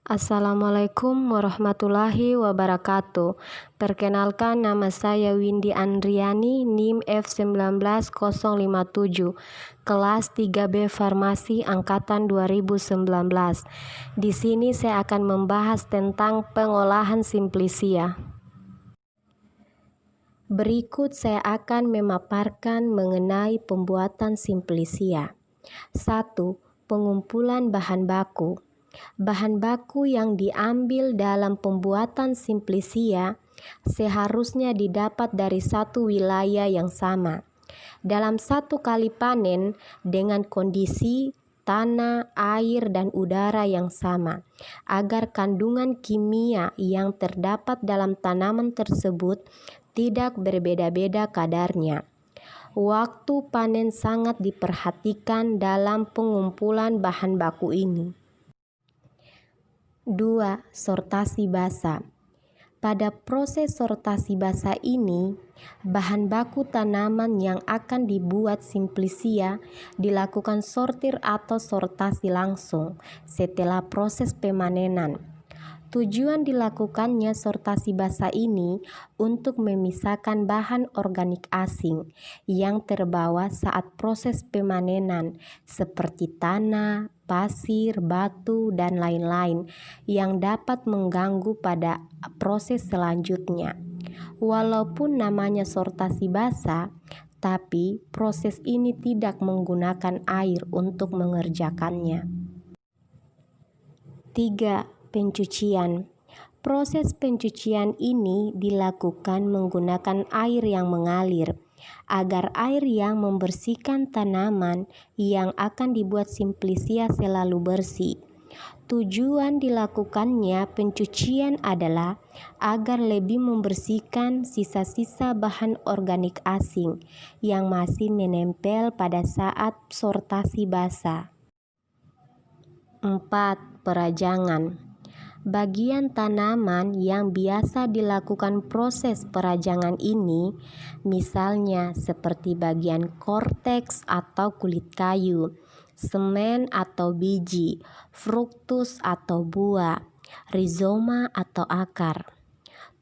Assalamualaikum warahmatullahi wabarakatuh. Perkenalkan, nama saya Windy Andriani, NIM F19057, kelas 3B Farmasi angkatan 2019. Di sini saya akan membahas tentang pengolahan simplisia. Berikut saya akan memaparkan mengenai pembuatan simplisia. 1. Pengumpulan bahan baku. Bahan baku yang diambil dalam pembuatan simplisia seharusnya didapat dari satu wilayah yang sama, dalam satu kali panen dengan kondisi tanah, air, dan udara yang sama, agar kandungan kimia yang terdapat dalam tanaman tersebut tidak berbeda-beda kadarnya. Waktu panen sangat diperhatikan dalam pengumpulan bahan baku ini. 2. Sortasi basa. Pada proses sortasi basa ini, bahan baku tanaman yang akan dibuat simplisia dilakukan sortir atau sortasi langsung setelah proses pemanenan. Tujuan dilakukannya sortasi basa ini untuk memisahkan bahan organik asing yang terbawa saat proses pemanenan seperti tanah, pasir, batu, dan lain-lain yang dapat mengganggu pada proses selanjutnya. Walaupun namanya sortasi basa, tapi proses ini tidak menggunakan air untuk mengerjakannya. 3. Pencucian. Proses pencucian ini dilakukan menggunakan air yang mengalir, agar air yang membersihkan tanaman yang akan dibuat simplisia selalu bersih. Tujuan dilakukannya pencucian adalah agar lebih membersihkan sisa-sisa bahan organik asing yang masih menempel pada saat sortasi basa. 4. Perajangan. Bagian tanaman yang biasa dilakukan proses perajangan ini, misalnya seperti bagian korteks atau kulit kayu, semen atau biji, fruktus atau buah, rizoma atau akar.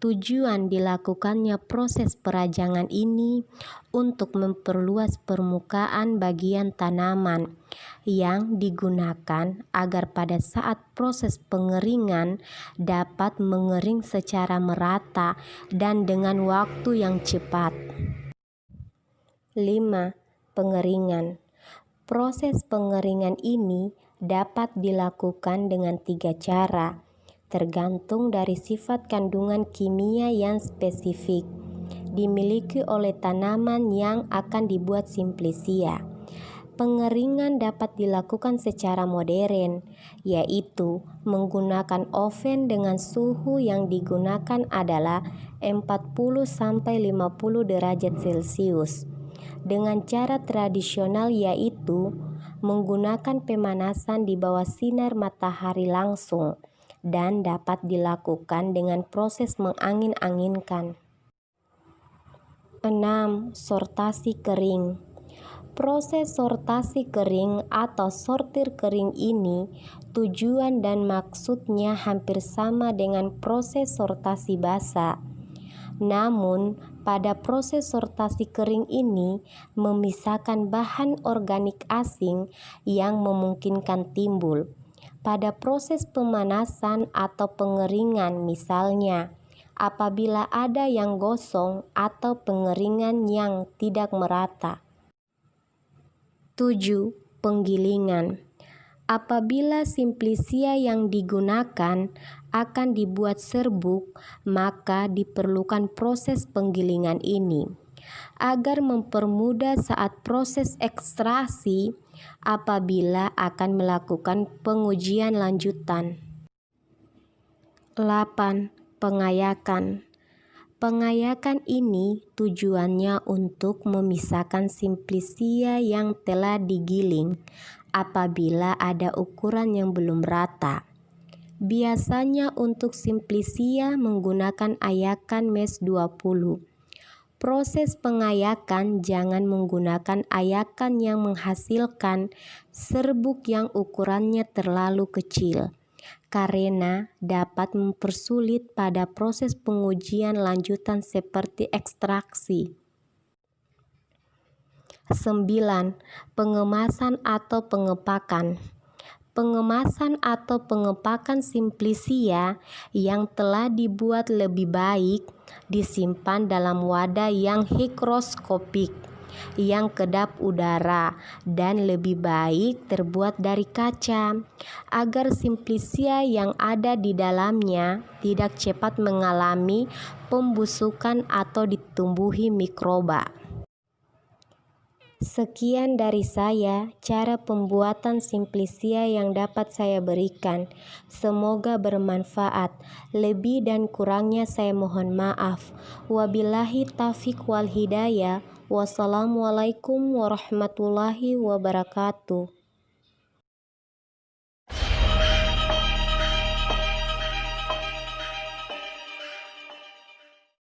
Tujuan dilakukannya proses perajangan ini untuk memperluas permukaan bagian tanaman yang digunakan agar pada saat proses pengeringan dapat mengering secara merata dan dengan waktu yang cepat. 5. Pengeringan. Proses pengeringan ini dapat dilakukan dengan 3 cara, tergantung dari sifat kandungan kimia yang spesifik dimiliki oleh tanaman yang akan dibuat simplisia. Pengeringan dapat dilakukan secara modern, yaitu menggunakan oven dengan suhu yang digunakan adalah 40-50 derajat Celcius. Dengan cara tradisional, yaitu menggunakan pemanasan di bawah sinar matahari langsung, dan dapat dilakukan dengan proses mengangin-anginkan. 6. Sortasi kering. Proses sortasi kering atau sortir kering ini tujuan dan maksudnya hampir sama dengan proses sortasi basa. Namun, pada proses sortasi kering ini memisahkan bahan organik asing yang memungkinkan timbul. Pada proses pemanasan atau pengeringan, misalnya, apabila ada yang gosong atau pengeringan yang tidak merata. 7. Penggilingan. Apabila simplisia yang digunakan akan dibuat serbuk, maka diperlukan proses penggilingan ini agar mempermudah saat proses ekstraksi apabila akan melakukan pengujian lanjutan. 8. Pengayakan. Pengayakan ini tujuannya untuk memisahkan simplisia yang telah digiling apabila ada ukuran yang belum rata. Biasanya untuk simplisia menggunakan ayakan MES 20. Proses pengayakan jangan menggunakan ayakan yang menghasilkan serbuk yang ukurannya terlalu kecil, karena dapat mempersulit pada proses pengujian lanjutan seperti ekstraksi. 9. Pengemasan atau pengepakan. Pengemasan atau pengepakan simplisia yang telah dibuat lebih baik disimpan dalam wadah yang higroskopik, yang kedap udara, dan lebih baik terbuat dari kaca, agar simplisia yang ada di dalamnya tidak cepat mengalami pembusukan atau ditumbuhi mikroba. Sekian dari saya, cara pembuatan simplisia yang dapat saya berikan. Semoga bermanfaat. Lebih dan kurangnya saya mohon maaf. Wabillahi taufiq wal hidayah. Wassalamualaikum warahmatullahi wabarakatuh.